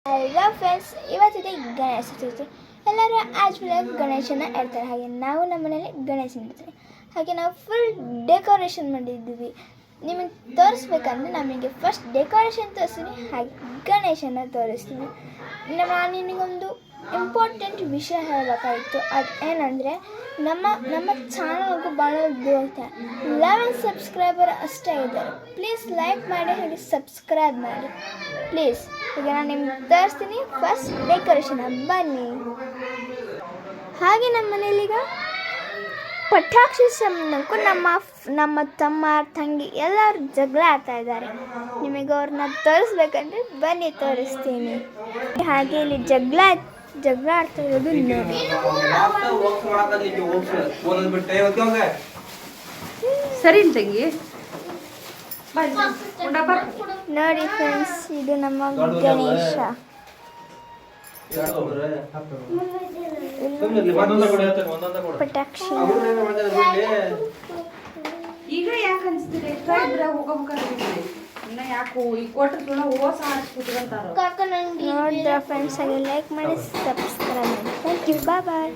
Hello friends, ಇವತ್ತಿದೆ ಗಣೇಶ ಚತುರ್ಥಿ. ಎಲ್ಲರೂ ಆ್ಯಕ್ಚುಲಾಗಿ ಗಣೇಶನ ಇಡ್ತಾರೆ. ಹಾಗೆ ನಾವು ನಮ್ಮ ಮನೇಲಿ ಗಣೇಶನ ಇಡ್ತೀವಿ. ಹಾಗೆ ನಾವು ಫುಲ್ ಡೆಕೋರೇಷನ್ ಮಾಡಿದ್ದೀವಿ. ನಿಮಗೆ ತೋರಿಸ್ಬೇಕಂದ್ರೆ ನಮಗೆ ಫಸ್ಟ್ ಡೆಕೋರೇಷನ್ ತೋರಿಸ್ತೀನಿ, ಹಾಗೆ ಗಣೇಶನ ತೋರಿಸ್ತೀನಿ. ನಾನು ನಿಮಗೊಂದು ಇಂಪಾರ್ಟೆಂಟ್ ವಿಷಯ ಹೇಳಬೇಕಾಗಿತ್ತು. ಅದು ಏನಂದರೆ ನಮ್ಮ ಚಾನಲ್ಗೂ ಭಾಳ ದೂರ 11 ಸಬ್ಸ್ಕ್ರೈಬರ್ ಅಷ್ಟೇ ಇದ್ದಾರೆ. ಪ್ಲೀಸ್ ಲೈಕ್ ಮಾಡಿ ಹಾಗೆ ಸಬ್ಸ್ಕ್ರೈಬ್ ಮಾಡಿ ಪ್ಲೀಸ್. ಈಗ ನಾನು ನಿಮ್ಗೆ ತೋರಿಸ್ತೀನಿ ಫಸ್ಟ್ ಡೆಕೋರೇಷನ್. ಬನ್ನಿ. ಹಾಗೆ ನಮ್ಮ ಮನೇಲೀಗ ಪಟಾಕ್ಷಿ ಸಂಬಂಧಕ್ಕೂ ನಮ್ಮ ತಮ್ಮ ತಂಗಿ ಎಲ್ಲರೂ ಜಗಳ ಆಡ್ತಾ ಇದ್ದಾರೆ. ನಿಮಗೆ ಅವ್ರನ್ನ ತೋರಿಸ್ಬೇಕಂದ್ರೆ ಬನ್ನಿ ತೋರಿಸ್ತೀನಿ. ಹಾಗೆ ಇಲ್ಲಿ ಜಗಳ ಆಡ್ತಾ ಇರೋದು ಸರಿ ತಂಗಿ ನೋಡಿ ಫ್ರೆಂಡ್ಸ್, ಇದು ನಮ್ಮ ಗಣೇಶ. ಪಟಾಕ್ಷಿ ಈಗ ಯಾಕೆ ಅನ್ಸ್ತಿದೆ ಯಾಕೋ ಈ ಕೋಟದ ಓಸ ಹಾಕ್ಬಿಟ್ಟಿರಂತಾರ. ನೋಡಿದ್ರ ಫ್ರೆಂಡ್ಸ್, ಹಾಗೆ ಲೈಕ್ ಮಾಡಿ ಸಬ್ಸ್ಕ್ರೈಬ್ ಮಾಡಿ. Thank you. ಬಾಯ್.